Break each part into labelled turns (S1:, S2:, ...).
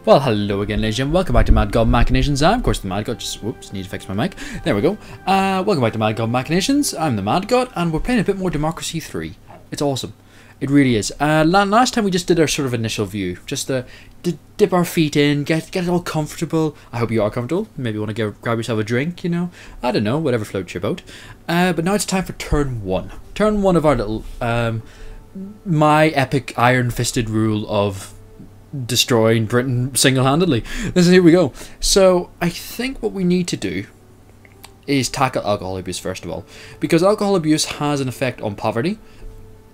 S1: Well, hello again, ladies and gentlemen. Welcome back to MadgodMachinations. I'm, of course, the Madgod. Just, whoops, need to fix my mic. There we go. Welcome back to MadgodMachinations. I'm the Madgod, and we're playing a bit more Democracy 3. It's awesome. It really is. Last time we just did our sort of initial view. Just to dip our feet in, get it all comfortable. I hope you are comfortable. Maybe you want to grab yourself a drink, you know. I don't know, whatever floats your boat. But now it's time for turn 1. Turn 1 of our little, my epic iron-fisted rule of destroying Britain single-handedly. Here we go. So I think what we need to do is tackle alcohol abuse first of all, because alcohol abuse has an effect on poverty,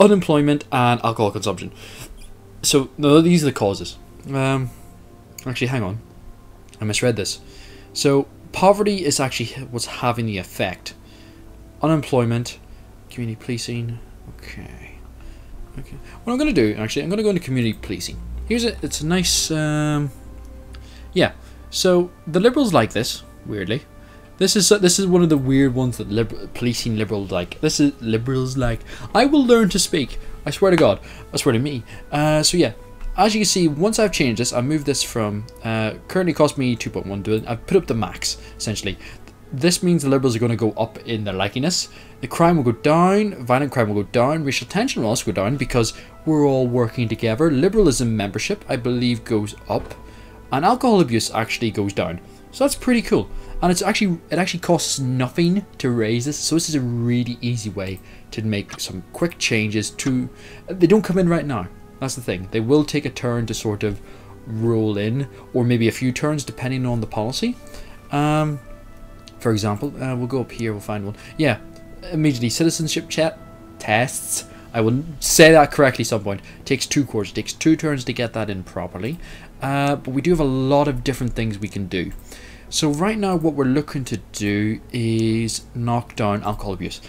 S1: unemployment, and alcohol consumption. So no, these are the causes. Actually, hang on, I misread this. So poverty is actually what's having the effect. Unemployment, community policing. Okay. What I'm going to do, actually, I'm going to go into community policing. It's a nice, yeah. So the Liberals like this, weirdly. This is one of the weird ones that policing Liberals like. This is Liberals like. I will learn to speak. I swear to God. I swear to me. So yeah, as you can see, once I've changed this, I moved this from currently cost me 2.1 to it. I've put up the max essentially. This means the Liberals are going to go up in their likiness. The crime will go down, violent crime will go down, racial tension will also go down because we're all working together. Liberalism membership, I believe, goes up, and alcohol abuse actually goes down. So that's pretty cool. And it actually costs nothing to raise this. So this is a really easy way to make some quick changes to. They don't come in right now. That's the thing. They will take a turn to sort of roll in, or maybe a few turns depending on the policy. For example, we'll go up here, we'll find one. Yeah, immediately citizenship chat tests. I will say that correctly at some point. Takes 2 quarters, takes 2 turns to get that in properly. But we do have a lot of different things we can do. So right now what we're looking to do is knock down alcohol abuse.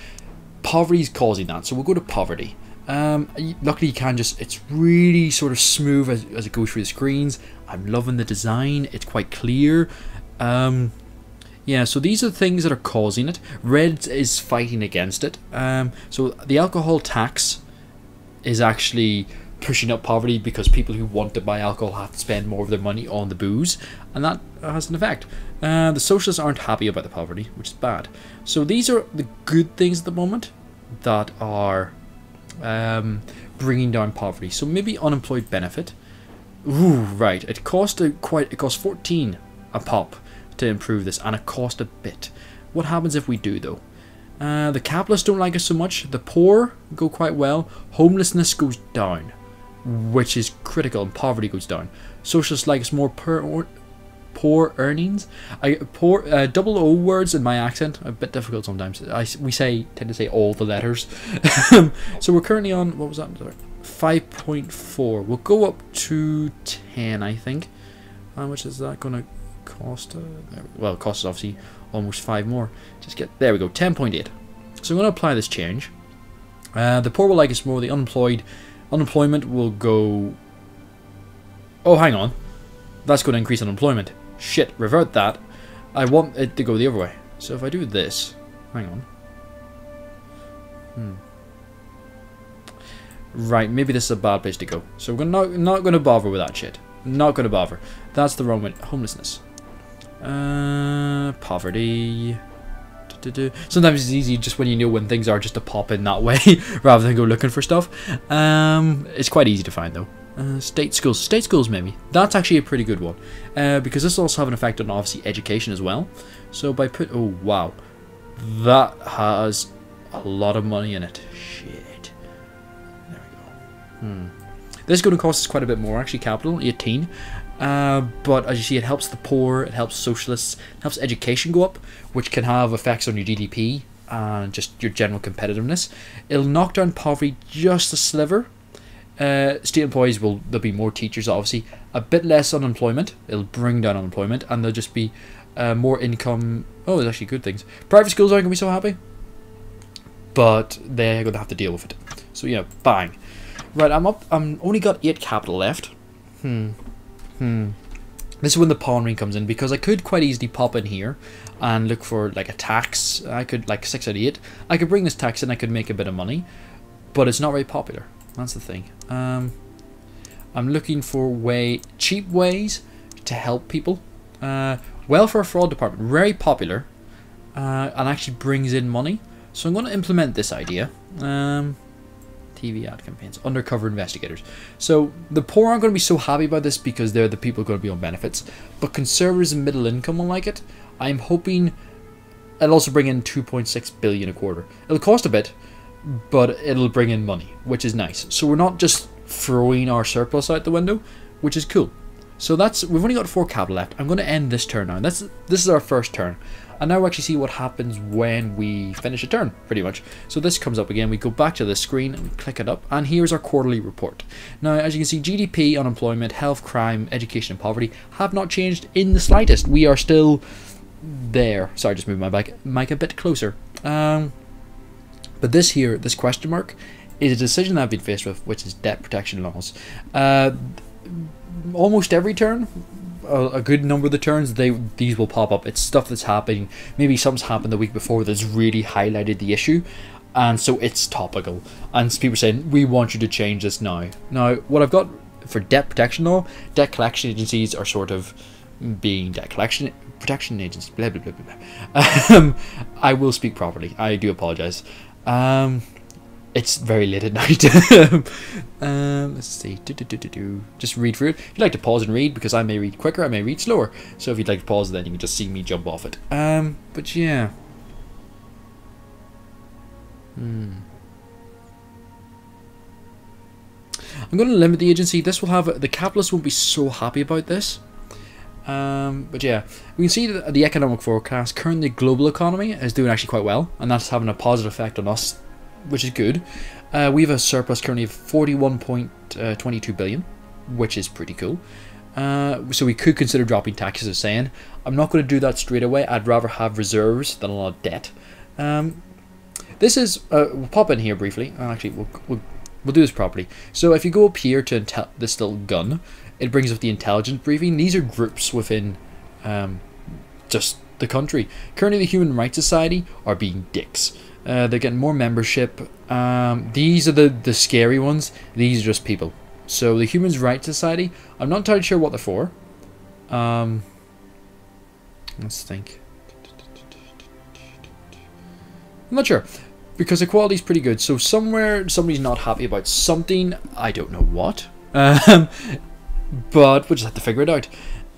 S1: Poverty is causing that, so we'll go to poverty. Luckily you can just, it's really sort of smooth as it goes through the screens. I'm loving the design, it's quite clear. Yeah, so these are the things that are causing it. Red is fighting against it. So the alcohol tax is actually pushing up poverty because people who want to buy alcohol have to spend more of their money on the booze, and that has an effect. The socialists aren't happy about the poverty, which is bad. So these are the good things at the moment that are bringing down poverty. So maybe unemployed benefit. Ooh, right. It cost 14 a pop to improve this, and it cost a bit. What happens if we do though? The capitalists don't like us so much. The poor go quite well. Homelessness goes down, which is critical, and poverty goes down. Socialists like us more. Poor earnings. Double O words in my accent a bit difficult sometimes. We tend to say all the letters. So we're currently on, what was that? 5.4. We'll go up to 10, I think. How much is that going to cost? Well, it costs obviously almost 5 more. There we go, 10.8. So I'm going to apply this change. The poor will like us more. The unemployment will go. Oh, hang on, that's going to increase unemployment. Shit, revert that. I want it to go the other way. So if I do this, hang on. Right, maybe this is a bad place to go. So we're not going to bother with that shit. Not going to bother. That's the wrong one. Homelessness. Poverty. Sometimes it's easy just when you know when things are just to pop in that way rather than go looking for stuff. It's quite easy to find though. State schools maybe. That's actually a pretty good one, because this will also have an effect on obviously education as well. So by oh wow, that has a lot of money in it. Shit. There we go. This is going to cost us quite a bit more actually. Capital 18. But as you see, it helps the poor, it helps socialists, it helps education go up, which can have effects on your GDP and just your general competitiveness. It'll knock down poverty just a sliver. State employees there'll be more teachers, obviously, a bit less unemployment. It'll bring down unemployment, and there'll just be more income. Oh, there's actually good things. Private schools aren't going to be so happy, but they're going to have to deal with it. So yeah, bang. Right, I'm only got 8 capital left. This is when the pawn ring comes in, because I could quite easily pop in here and look for like a tax. I could, like 6 out of 8. I could bring this tax in, I could make a bit of money, but it's not very popular. That's the thing. I'm looking for cheap ways to help people. Welfare fraud department, very popular, and actually brings in money. So I'm going to implement this idea. TV ad campaigns, undercover investigators. So the poor aren't going to be so happy about this because they're the people going to be on benefits, but conservatives and middle income will like it. I'm hoping it'll also bring in 2.6 billion a quarter. It'll cost a bit, but it'll bring in money, which is nice. So we're not just throwing our surplus out the window, which is cool. So we've only got 4 capital left. I'm going to end this turn now. This is our first turn. And now we actually see what happens when we finish a turn, pretty much. So this comes up again. We go back to the screen and we click it up. And here's our quarterly report. Now, as you can see, GDP, unemployment, health, crime, education, and poverty have not changed in the slightest. We are still there. Sorry, just moving my mic a bit closer. But this here, this question mark, is a decision that I've been faced with, which is debt protection laws. Almost every turn, a good number of the turns, these will pop up. It's stuff that's happening. Maybe something's happened the week before that's really highlighted the issue, and so it's topical. And people saying, we want you to change this now. Now, what I've got for debt protection law, debt collection agencies are sort of being debt protection agencies. Blah blah blah blah. I will speak properly. I do apologize. It's very late at night. Let's see. Just read through it. If you'd like to pause and read, because I may read quicker, I may read slower. So if you'd like to pause, then you can just see me jump off it. But yeah. I'm going to limit the agency. This will have the capitalists won't be so happy about this. But yeah, we can see that the economic forecast. Currently, the global economy is doing actually quite well, and that's having a positive effect on us, which is good. We have a surplus currently of 41.22 billion, which is pretty cool. So we could consider dropping taxes, as saying. I'm not going to do that straight away. I'd rather have reserves than a lot of debt. This is we'll pop in here briefly. Actually, we'll do this properly. So if you go up here to this little gun, it brings up the intelligence briefing. These are groups within just the country. Currently, the Human Rights Society are being dicks. They're getting more membership. These are the scary ones. These are just people. So the Human Rights Society, I'm not entirely sure what they're for. Let's think. I'm not sure, because equality is pretty good. So somewhere somebody's not happy about something. I don't know what. But we'll just have to figure it out.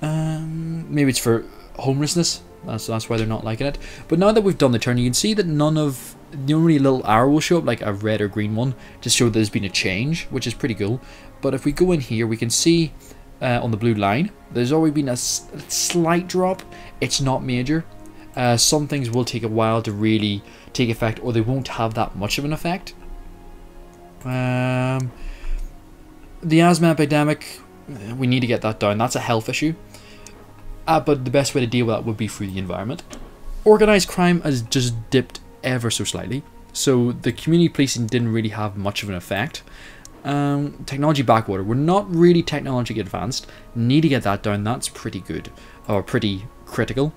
S1: Maybe it's for homelessness. That's why they're not liking it. But now that we've done the turn, you can see that none of the only little arrow will show up, like a red or green one, to show that there's been a change, which is pretty cool. But if we go in here, we can see on the blue line, there's already been a slight drop. It's not major. Some things will take a while to really take effect, or they won't have that much of an effect. The asthma epidemic, we need to get that down. That's a health issue. But the best way to deal with that would be through the environment. Organised crime has just dipped ever so slightly. So the community policing didn't really have much of an effect. Technology backwater. We're not really technologically advanced. Need to get that down. That's pretty good. Or pretty critical.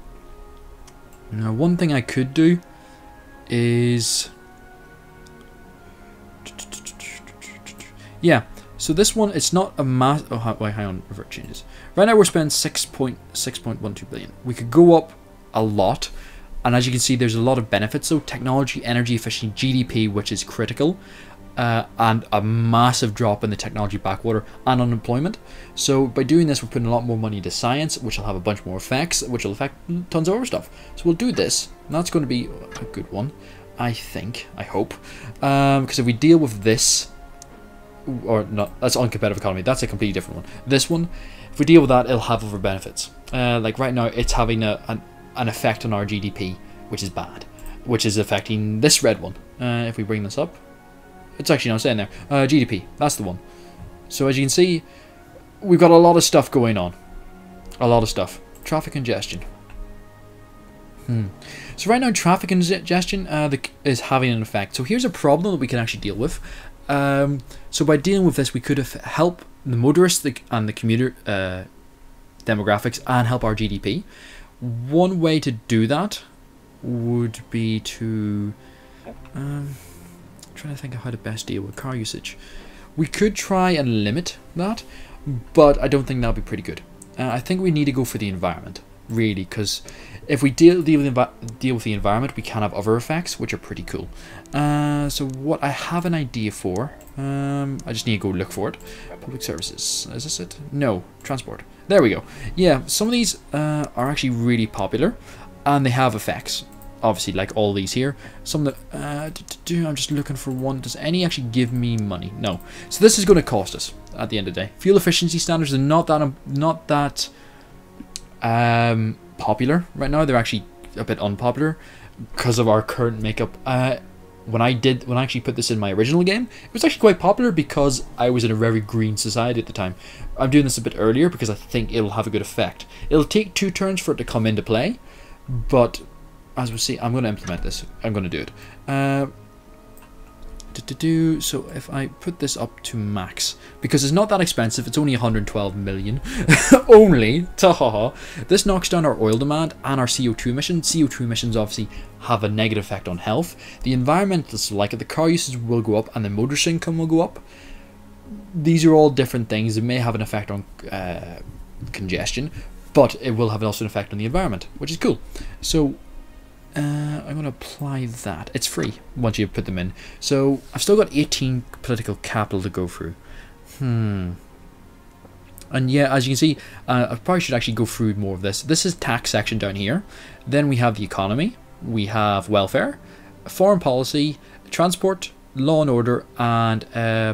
S1: Now, one thing I could do is... yeah. So this one, it's not a mass... oh, wait, hang on. Revert changes. Right now we're spending 6.12 billion. We could go up a lot. And as you can see, there's a lot of benefits. So technology, energy efficiency, GDP, which is critical. And a massive drop in the technology backwater and unemployment. So by doing this, we're putting a lot more money into science, which will have a bunch more effects, which will affect tons of other stuff. So we'll do this. And that's going to be a good one, I think. I hope. Because if we deal with this... or not, that's uncompetitive economy, that's a completely different one. This one, if we deal with that, it'll have other benefits. Like right now, it's having an effect on our GDP, which is bad, which is affecting this red one. If we bring this up, it's actually not saying there. GDP, that's the one. So as you can see, we've got a lot of stuff going on. A lot of stuff. Traffic congestion. So right now, traffic congestion is having an effect. So here's a problem that we can actually deal with. So by dealing with this, we could help the motorists and the commuter demographics and help our GDP. One way to do that would be to trying to think of how to best deal with car usage. We could try and limit that, but I don't think that'll be pretty good. I think we need to go for the environment, really, because if we deal with the environment, we can have other effects, which are pretty cool. So what I have an idea for, I just need to go look for it. Public services, is this it? No, transport. There we go. Yeah, some of these are actually really popular, and they have effects. Obviously, like all these here. Some of the, I'm just looking for one. Does any actually give me money? No. So this is going to cost us at the end of the day. Fuel efficiency standards are not that popular right now. They're actually a bit unpopular because of our current makeup. When I actually put this in my original game, it was actually quite popular because I was in a very green society at the time. I'm doing this a bit earlier because I think it'll have a good effect. It'll take 2 turns for it to come into play, but as we see, I'm going to implement this. I'm going to do it. So if I put this up to max, because it's not that expensive, it's only 112 million. Only. Tahaha. This knocks down our oil demand and our CO2 emissions. CO2 emissions obviously have a negative effect on health. The environmentalists like it. The car usage will go up and the motorist income will go up. These are all different things. It may have an effect on congestion, but it will have also an effect on the environment, which is cool. So I'm going to apply that. It's free once you put them in. So I've still got 18 political capital to go through. And yeah, as you can see, I probably should actually go through more of this. This is tax section down here. Then we have the economy. We have welfare, foreign policy, transport, law and order, and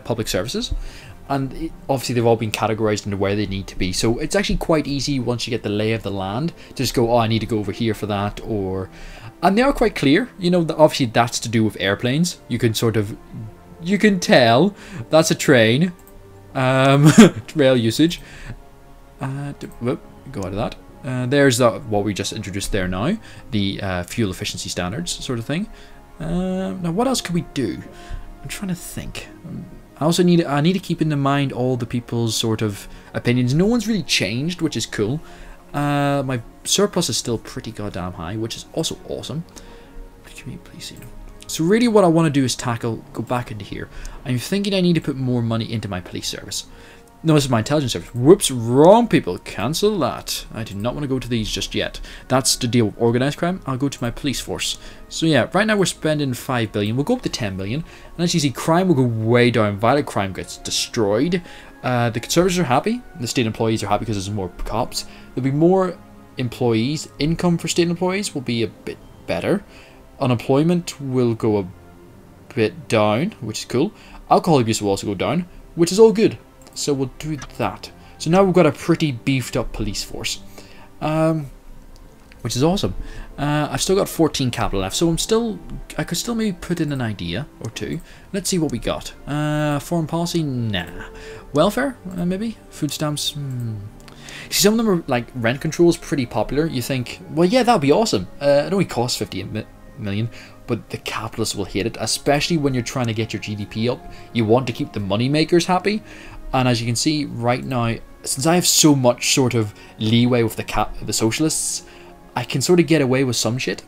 S1: public services. And obviously they've all been categorized into where they need to be. So it's actually quite easy once you get the lay of the land to just go, oh, I need to go over here for that, or... And they are quite clear, you know, obviously that's to do with airplanes. You can sort of, you can tell that's a train, rail usage. Whoop, go out of that. There's what we just introduced there now, the fuel efficiency standards sort of thing. Now what else could we do? I'm trying to think. I also need to keep in mind all the people's sort of opinions. No one's really changed, which is cool. My surplus is still pretty goddamn high, which is also awesome. Please, so really what I want to do is go back into here. I'm thinking I need to put more money into my police service. No, this is my intelligence service. Whoops, wrong people. Cancel that. I do not want to go to these just yet. That's to deal with organized crime. I'll go to my police force. So yeah, right now we're spending 5 billion. We'll go up to 10 billion. And as you see, crime will go way down. Violent crime gets destroyed. The conservatives are happy. The state employees are happy because there's more cops. There'll be more employees. Income for state employees will be a bit better. Unemployment will go a bit down, which is cool. Alcohol abuse will also go down, which is all good. So we'll do that. So now we've got a pretty beefed up police force, which is awesome. I've still got 14 capital left, so I could still maybe put in an idea or two. Let's see what we got. Foreign policy, nah. Welfare, maybe. Food stamps. See, some of them are like rent control is pretty popular. You think, well, yeah, that'd be awesome. It only costs 50 million, but the capitalists will hate it, especially when you're trying to get your GDP up. You want to keep the money makers happy. And as you can see right now, since I have so much sort of leeway with the socialists, I can sort of get away with some shit.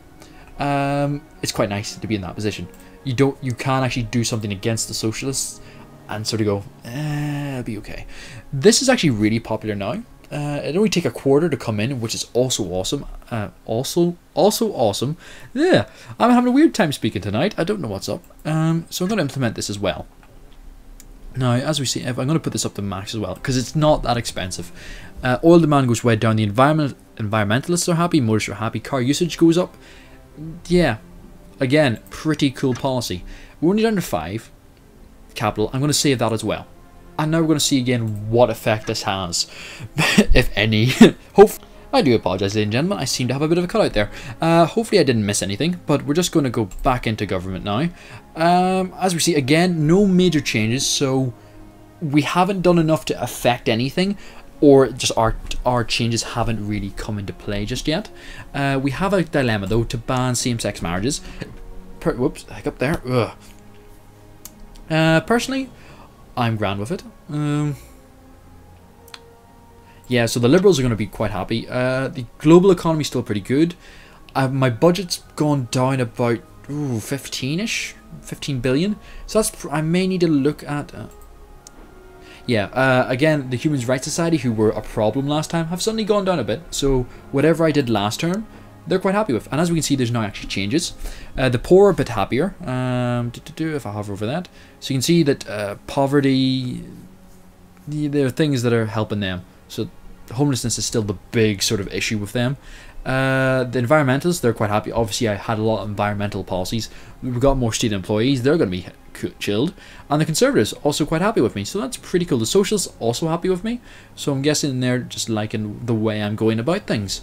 S1: It's quite nice to be in that position. You can actually do something against the socialists and sort of go, it'll be okay. This is actually really popular now. It only take a quarter to come in, which is also awesome. Also awesome. Yeah, I'm having a weird time speaking tonight. I don't know what's up. So I'm going to implement this as well. Now, as we see, I'm going to put this up to max as well, because it's not that expensive. Oil demand goes way down. The environmentalists are happy. Motorists are happy. Car usage goes up. Yeah, again, pretty cool policy. We're only down to 5 capital. I'm going to save that as well. And now we're going to see again what effect this has, if any. I do apologise, ladies and gentlemen. I seem to have a bit of a cutout there. Hopefully I didn't miss anything, but we're just going to go back into government now. As we see, again, no major changes, so we haven't done enough to affect anything, or just our changes haven't really come into play just yet. We have a dilemma, though, to ban same-sex marriages. Whoops, hiccup there. Ugh. Personally, I'm grand with it. Yeah, so the Liberals are going to be quite happy. The global economy is still pretty good. My budget's gone down about 15-ish, 15 billion. So that's I may need to look at. yeah, again, the Human Rights Society, who were a problem last time, have suddenly gone down a bit. So whatever I did last term, they're quite happy with. And as we can see, there's now actually changes. The poor are a bit happier. If I hover over that, so you can see that poverty, there are things that are helping them. So homelessness is still the big sort of issue with them. The environmentalists, they're quite happy. Obviously, I had a lot of environmental policies. We've got more state employees. They're going to be chilled. And the Conservatives also quite happy with me. So that's pretty cool. The Socialists also happy with me. So I'm guessing they're just liking the way I'm going about things.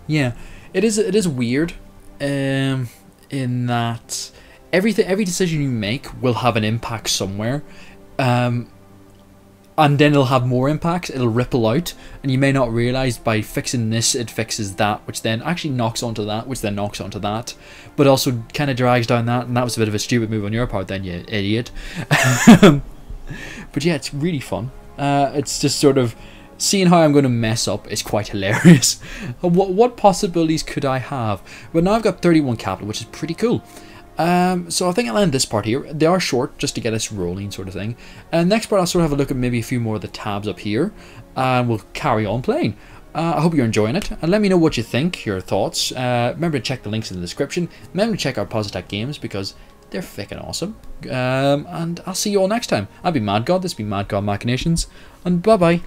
S1: Yeah, it is weird in that every decision you make will have an impact somewhere. And then it'll have more impacts, it'll ripple out, and you may not realise by fixing this, it fixes that, which then actually knocks onto that, which then knocks onto that, but also kind of drags down that, and that was a bit of a stupid move on your part then, you idiot. But yeah, it's really fun. It's just sort of, seeing how I'm going to mess up is quite hilarious. What possibilities could I have? Well, now I've got 31 capital, which is pretty cool. So I think I'll end this part here. They are short, just to get us rolling sort of thing. And next part I'll sort of have a look at maybe a few more of the tabs up here. And we'll carry on playing. I hope you're enjoying it. And let me know what you think, your thoughts. Remember to check the links in the description. Remember to check out Positech games because they're freaking awesome. And I'll see you all next time. I've been Madgod, this has been Madgod Machinations. And bye bye.